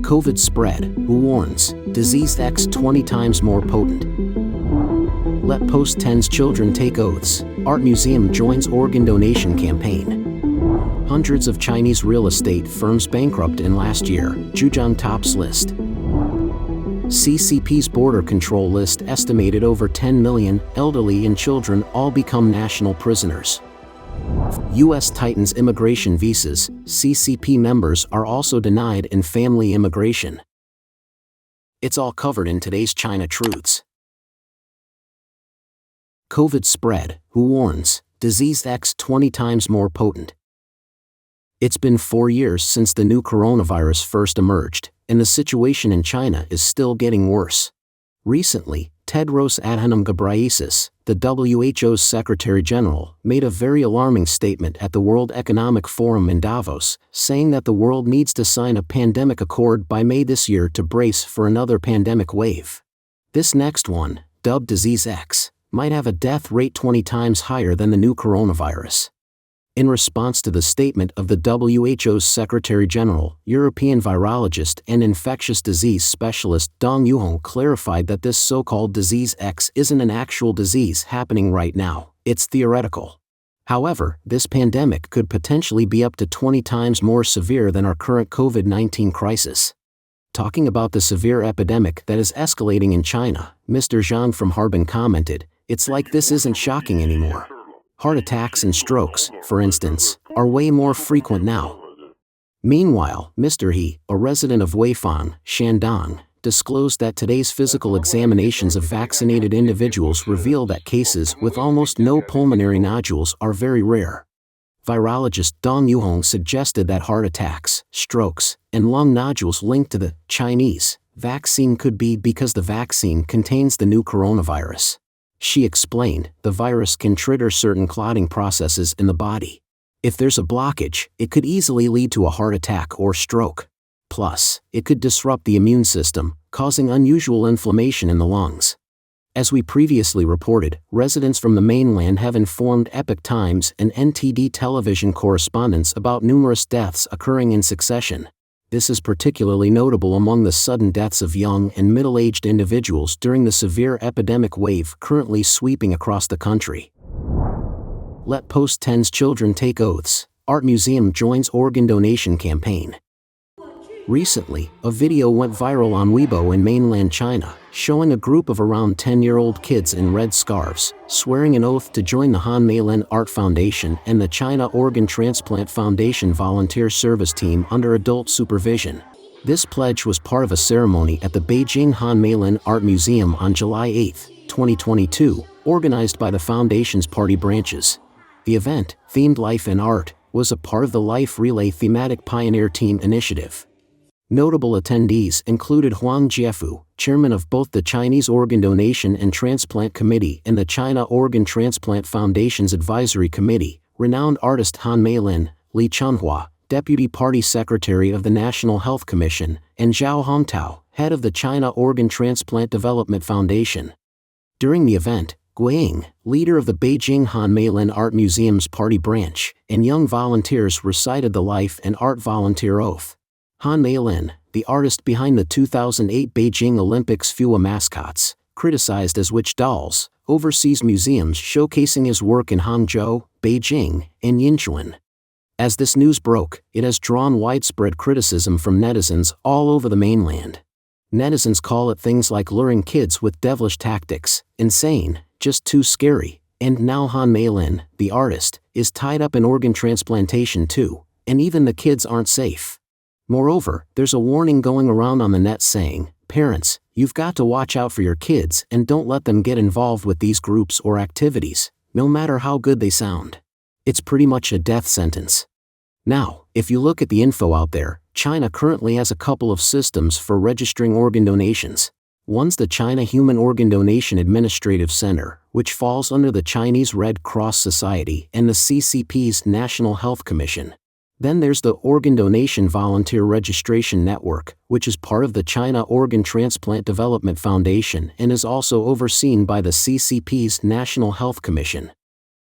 COVID spread, who warns, disease X 20 times more potent. Let post-10's children take oaths, art museum joins organ donation campaign. Hundreds of Chinese real estate firms bankrupt in last year, Zhejiang tops list. CCP's border control list estimated over 10 million elderly and children all become national prisoners. U.S. tightens immigration visas, CCP members are also denied in family immigration. It's all covered in today's China Truths. COVID spread, who warns, disease X 20 times more potent. It's been 4 years since the new coronavirus first emerged, and the situation in China is still getting worse. Recently, Tedros Adhanom Ghebreyesus, the WHO's Secretary General, made a very alarming statement at the World Economic Forum in Davos, saying that the world needs to sign a pandemic accord by May this year to brace for another pandemic wave. This next one, dubbed Disease X, might have a death rate 20 times higher than the new coronavirus. In response to the statement of the WHO's Secretary General, European virologist and infectious disease specialist Dong Yuhong clarified that this so-called Disease X isn't an actual disease happening right now, it's theoretical. However, this pandemic could potentially be up to 20 times more severe than our current COVID-19 crisis. Talking about the severe epidemic that is escalating in China, Mr. Zhang from Harbin commented, "It's like this isn't shocking anymore. Heart attacks and strokes, for instance, are way more frequent now." Meanwhile, Mr. He, a resident of Weifang, Shandong, disclosed that today's physical examinations of vaccinated individuals reveal that cases with almost no pulmonary nodules are very rare. Virologist Dong Yuhong suggested that heart attacks, strokes, and lung nodules linked to the Chinese vaccine could be because the vaccine contains the new coronavirus. She explained, the virus can trigger certain clotting processes in the body. If there's a blockage, it could easily lead to a heart attack or stroke. Plus, it could disrupt the immune system, causing unusual inflammation in the lungs. As we previously reported, residents from the mainland have informed Epoch Times and NTD television correspondents about numerous deaths occurring in succession. This is particularly notable among the sudden deaths of young and middle-aged individuals during the severe epidemic wave currently sweeping across the country. Let post-10's children take oaths, art museum joins organ donation campaign. Recently, a video went viral on Weibo in mainland China, showing a group of around 10-year-old kids in red scarves, swearing an oath to join the Han Meilin Art Foundation and the China Organ Transplant Foundation volunteer service team under adult supervision. This pledge was part of a ceremony at the Beijing Han Meilin Art Museum on July 8, 2022, organized by the foundation's party branches. The event, themed Life and Art, was a part of the Life Relay thematic pioneer team initiative. Notable attendees included Huang Jiefu, chairman of both the Chinese Organ Donation and Transplant Committee and the China Organ Transplant Foundation's Advisory Committee, renowned artist Han Meilin, Li Chunhua, deputy party secretary of the National Health Commission, and Zhao Hongtao, head of the China Organ Transplant Development Foundation. During the event, Guiying, leader of the Beijing Han Meilin Art Museum's party branch, and young volunteers recited the Life and Art Volunteer Oath. Han Meilin, the artist behind the 2008 Beijing Olympics FUA mascots, criticized as witch dolls, overseas museums showcasing his work in Hangzhou, Beijing, and Yinchuan. As this news broke, it has drawn widespread criticism from netizens all over the mainland. Netizens call it things like luring kids with devilish tactics, insane, just too scary, and now Han Meilin, the artist, is tied up in organ transplantation too, and even the kids aren't safe. Moreover, there's a warning going around on the net saying, "Parents, you've got to watch out for your kids and don't let them get involved with these groups or activities, no matter how good they sound." It's pretty much a death sentence. Now, if you look at the info out there, China currently has a couple of systems for registering organ donations. One's the China Human Organ Donation Administrative Center, which falls under the Chinese Red Cross Society and the CCP's National Health Commission. Then there's the Organ Donation Volunteer Registration Network, which is part of the China Organ Transplant Development Foundation and is also overseen by the CCP's National Health Commission.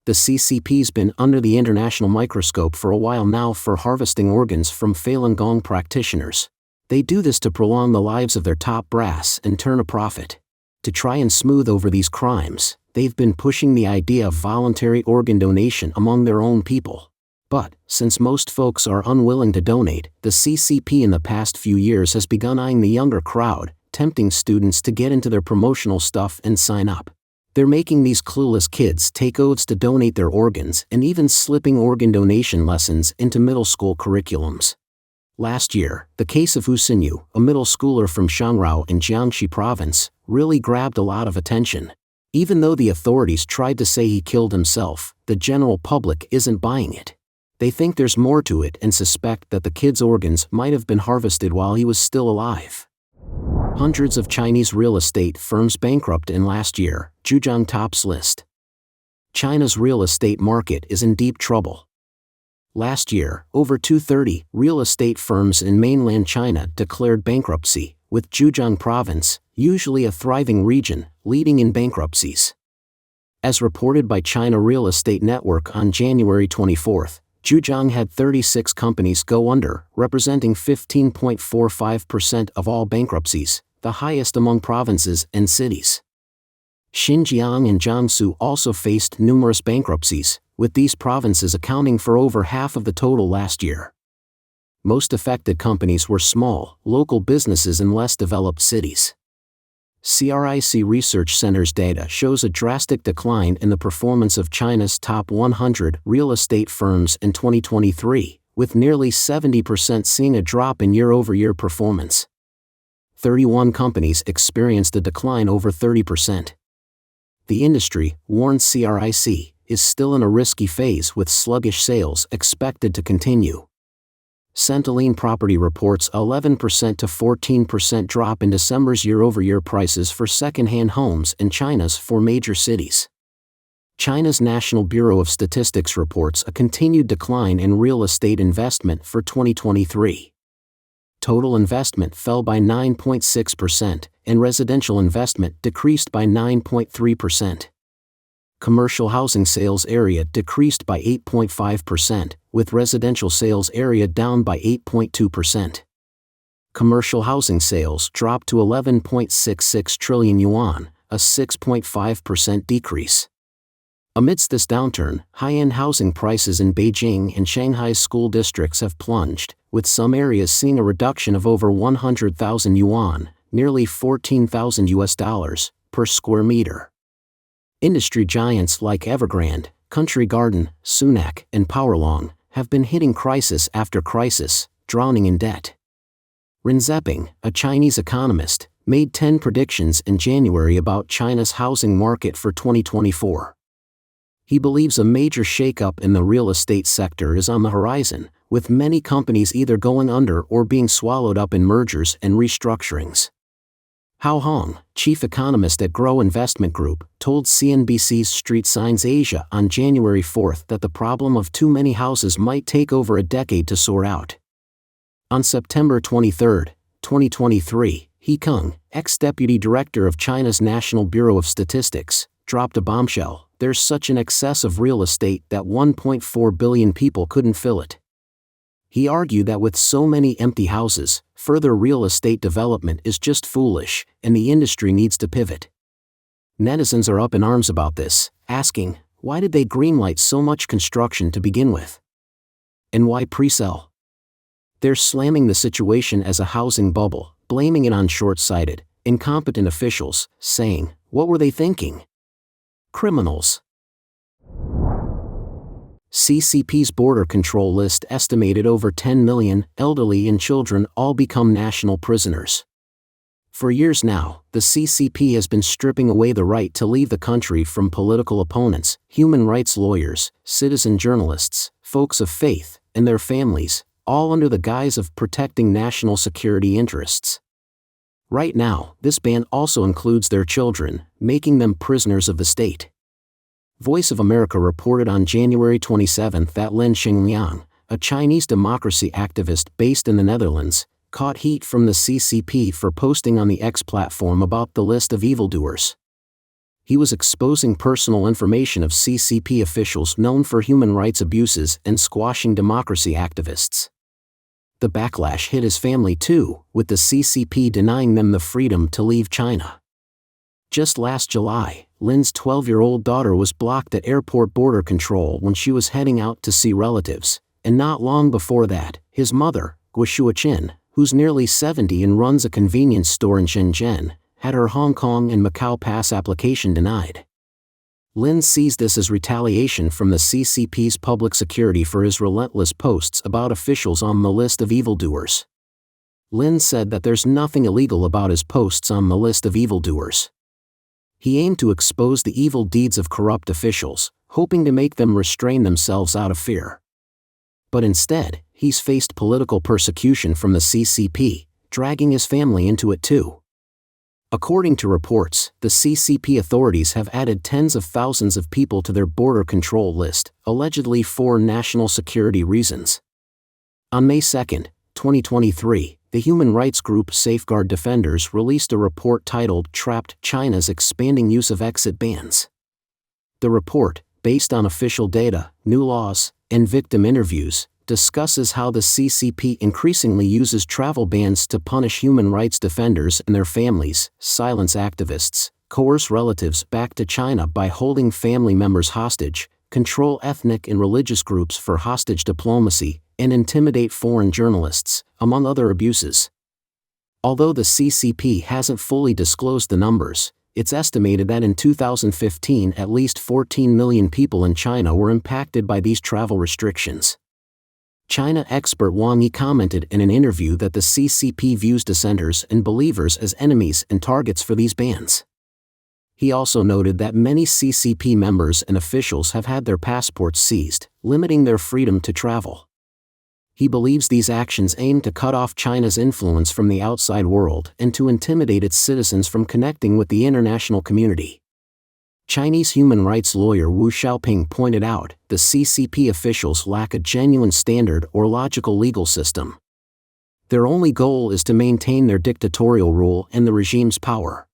The CCP's been under the international microscope for a while now for harvesting organs from Falun Gong practitioners. They do this to prolong the lives of their top brass and turn a profit. To try and smooth over these crimes, they've been pushing the idea of voluntary organ donation among their own people. But, since most folks are unwilling to donate, the CCP in the past few years has begun eyeing the younger crowd, tempting students to get into their promotional stuff and sign up. They're making these clueless kids take oaths to donate their organs and even slipping organ donation lessons into middle school curriculums. Last year, the case of Hu Xinyu, a middle schooler from Shangrao in Jiangxi province, really grabbed a lot of attention. Even though the authorities tried to say he killed himself, the general public isn't buying it. They think there's more to it and suspect that the kid's organs might have been harvested while he was still alive. Hundreds of Chinese real estate firms bankrupt in last year, Zhejiang tops list. China's real estate market is in deep trouble. Last year, over 230 real estate firms in mainland China declared bankruptcy, with Zhejiang province, usually a thriving region, leading in bankruptcies. As reported by China Real Estate Network on January 24, Zhejiang had 36 companies go under, representing 15.45% of all bankruptcies, the highest among provinces and cities. Xinjiang and Jiangsu also faced numerous bankruptcies, with these provinces accounting for over half of the total last year. Most affected companies were small, local businesses in less developed cities. CRIC Research Center's data shows a drastic decline in the performance of China's top 100 real estate firms in 2023, with nearly 70% seeing a drop in year-over-year performance. 31 companies experienced a decline over 30%. The industry, warned CRIC, is still in a risky phase with sluggish sales expected to continue. Centaline Property reports 11% to 14% drop in December's year-over-year prices for second-hand homes in China's four major cities. China's National Bureau of Statistics reports a continued decline in real estate investment for 2023. Total investment fell by 9.6%, and residential investment decreased by 9.3%. Commercial housing sales area decreased by 8.5%, with residential sales area down by 8.2%. Commercial housing sales dropped to 11.66 trillion yuan, a 6.5% decrease. Amidst this downturn, high-end housing prices in Beijing and Shanghai's school districts have plunged, with some areas seeing a reduction of over 100,000 yuan, nearly $14,000 per square meter. Industry giants like Evergrande, Country Garden, Sunac, and Powerlong have been hitting crisis after crisis, drowning in debt. Ren Zeping, a Chinese economist, made 10 predictions in January about China's housing market for 2024. He believes a major shakeup in the real estate sector is on the horizon, with many companies either going under or being swallowed up in mergers and restructurings. Hao Hong, chief economist at Grow Investment Group, told CNBC's Street Signs Asia on January 4 that the problem of too many houses might take over a decade to sort out. On September 23, 2023, He Keng, ex-deputy director of China's National Bureau of Statistics, dropped a bombshell: there's such an excess of real estate that 1.4 billion people couldn't fill it. He argued that with so many empty houses, further real estate development is just foolish, and the industry needs to pivot. Netizens are up in arms about this, asking, why did they greenlight so much construction to begin with? And why pre-sell? They're slamming the situation as a housing bubble, blaming it on short-sighted, incompetent officials, saying, what were they thinking? Criminals. CCP's border control list estimated over 10 million elderly and children all become national prisoners. For years now, the CCP has been stripping away the right to leave the country from political opponents, human rights lawyers, citizen journalists, folks of faith, and their families, all under the guise of protecting national security interests. Right now, this ban also includes their children, making them prisoners of the state. Voice of America reported on January 27 that Lin Xingliang, a Chinese democracy activist based in the Netherlands, caught heat from the CCP for posting on the X platform about the list of evildoers. He was exposing personal information of CCP officials known for human rights abuses and squashing democracy activists. The backlash hit his family too, with the CCP denying them the freedom to leave China. Just last July, Lin's 12-year-old daughter was blocked at airport border control when she was heading out to see relatives, and not long before that, his mother, Guo Chin, who's nearly 70 and runs a convenience store in Shenzhen, had her Hong Kong and Macau pass application denied. Lin sees this as retaliation from the CCP's public security for his relentless posts about officials on the list of evildoers. Lin said that there's nothing illegal about his posts on the list of evildoers. He aimed to expose the evil deeds of corrupt officials, hoping to make them restrain themselves out of fear. But instead, he's faced political persecution from the CCP, dragging his family into it too. According to reports, the CCP authorities have added tens of thousands of people to their border control list, allegedly for national security reasons. On May 2, 2023, the human rights group Safeguard Defenders released a report titled "Trapped: China's Expanding Use of Exit Bans." The report, based on official data, new laws, and victim interviews, discusses how the CCP increasingly uses travel bans to punish human rights defenders and their families, silence activists, coerce relatives back to China by holding family members hostage, control ethnic and religious groups for hostage diplomacy, and intimidate foreign journalists, among other abuses. Although the CCP hasn't fully disclosed the numbers, it's estimated that in 2015 at least 14 million people in China were impacted by these travel restrictions. China expert Wang Yi commented in an interview that the CCP views dissenters and believers as enemies and targets for these bans. He also noted that many CCP members and officials have had their passports seized, limiting their freedom to travel. He believes these actions aim to cut off China's influence from the outside world and to intimidate its citizens from connecting with the international community. Chinese human rights lawyer Wu Xiaoping pointed out, the CCP officials lack a genuine standard or logical legal system. Their only goal is to maintain their dictatorial rule and the regime's power.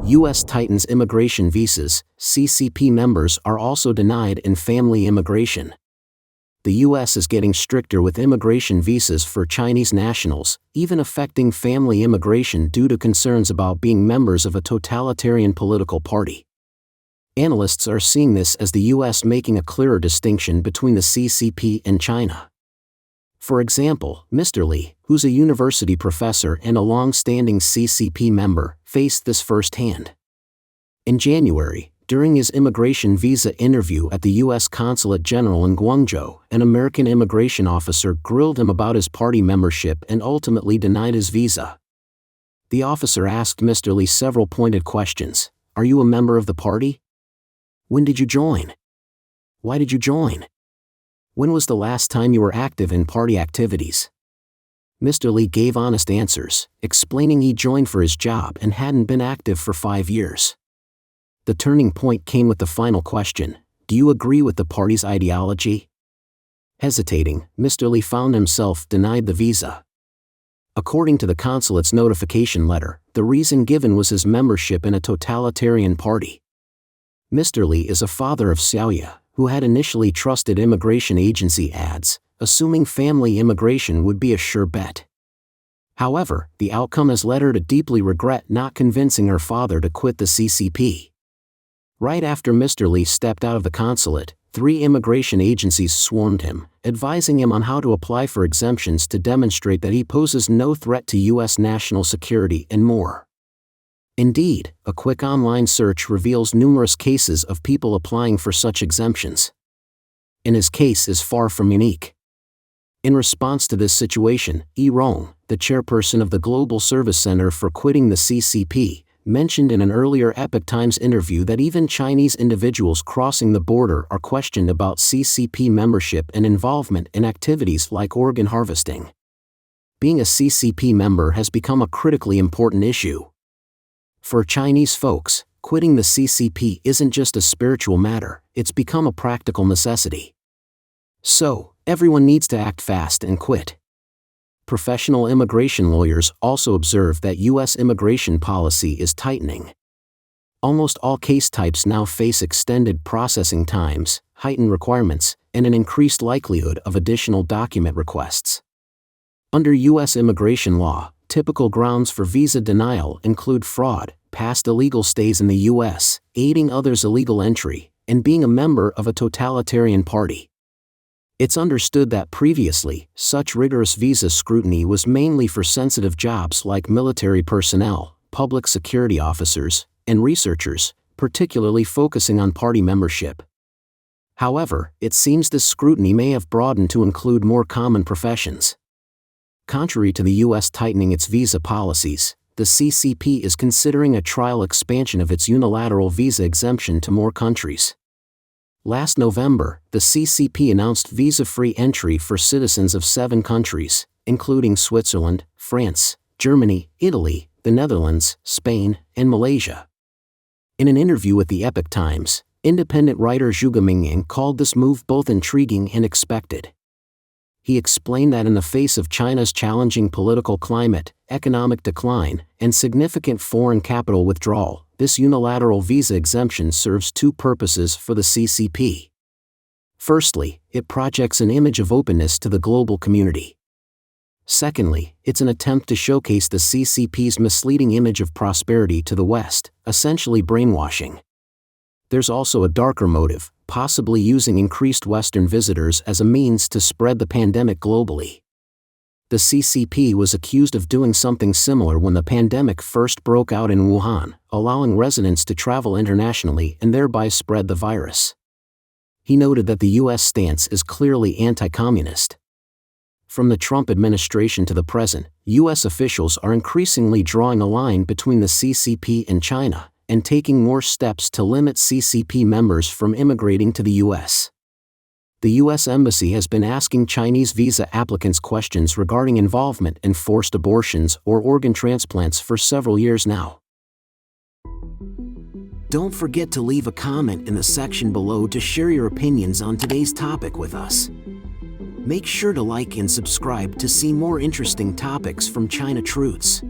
U.S. tightens immigration visas. CCP members are also denied in family immigration. The U.S. is getting stricter with immigration visas for Chinese nationals, even affecting family immigration due to concerns about being members of a totalitarian political party. Analysts are seeing this as the U.S. making a clearer distinction between the CCP and China. For example, Mr. Li, who's a university professor and a long-standing CCP member, faced this firsthand. In January, during his immigration visa interview at the U.S. Consulate General in Guangzhou, an American immigration officer grilled him about his party membership and ultimately denied his visa. The officer asked Mr. Li several pointed questions. Are you a member of the party? When did you join? Why did you join? When was the last time you were active in party activities? Mr. Li gave honest answers, explaining he joined for his job and hadn't been active for 5 years. The turning point came with the final question: do you agree with the party's ideology? Hesitating, Mr. Li found himself denied the visa. According to the consulate's notification letter, the reason given was his membership in a totalitarian party. Mr. Li is a father of Xiaoya, who had initially trusted immigration agency ads, assuming family immigration would be a sure bet. However, the outcome has led her to deeply regret not convincing her father to quit the CCP. Right after Mr. Li stepped out of the consulate, 3 immigration agencies swarmed him, advising him on how to apply for exemptions to demonstrate that he poses no threat to U.S. national security and more. Indeed, a quick online search reveals numerous cases of people applying for such exemptions. And his case is far from unique. In response to this situation, Yi Rong, the chairperson of the Global Service Center for Quitting the CCP, mentioned in an earlier Epoch Times interview that even Chinese individuals crossing the border are questioned about CCP membership and involvement in activities like organ harvesting. Being a CCP member has become a critically important issue. For Chinese folks, quitting the CCP isn't just a spiritual matter, it's become a practical necessity. So, everyone needs to act fast and quit. Professional immigration lawyers also observe that U.S. immigration policy is tightening. Almost all case types now face extended processing times, heightened requirements, and an increased likelihood of additional document requests. Under U.S. immigration law, typical grounds for visa denial include fraud, past illegal stays in the U.S., aiding others' illegal entry, and being a member of a totalitarian party. It's understood that previously, such rigorous visa scrutiny was mainly for sensitive jobs like military personnel, public security officers, and researchers, particularly focusing on party membership. However, it seems this scrutiny may have broadened to include more common professions. Contrary to the U.S. tightening its visa policies, the CCP is considering a trial expansion of its unilateral visa exemption to more countries. Last November, the CCP announced visa-free entry for citizens of 7 countries, including Switzerland, France, Germany, Italy, the Netherlands, Spain, and Malaysia. In an interview with the Epoch Times, independent writer Zhu Mingyan called this move both intriguing and expected. He explained that in the face of China's challenging political climate, economic decline, and significant foreign capital withdrawal, this unilateral visa exemption serves 2 purposes for the CCP. Firstly, it projects an image of openness to the global community. Secondly, it's an attempt to showcase the CCP's misleading image of prosperity to the West, essentially brainwashing. There's also a darker motive, possibly using increased Western visitors as a means to spread the pandemic globally. The CCP was accused of doing something similar when the pandemic first broke out in Wuhan, allowing residents to travel internationally and thereby spread the virus. He noted that the U.S. stance is clearly anti-communist. From the Trump administration to the present, U.S. officials are increasingly drawing a line between the CCP and China, and taking more steps to limit CCP members from immigrating to the U.S. The U.S. Embassy has been asking Chinese visa applicants questions regarding involvement in forced abortions or organ transplants for several years now. Don't forget to leave a comment in the section below to share your opinions on today's topic with us. Make sure to like and subscribe to see more interesting topics from China Truths.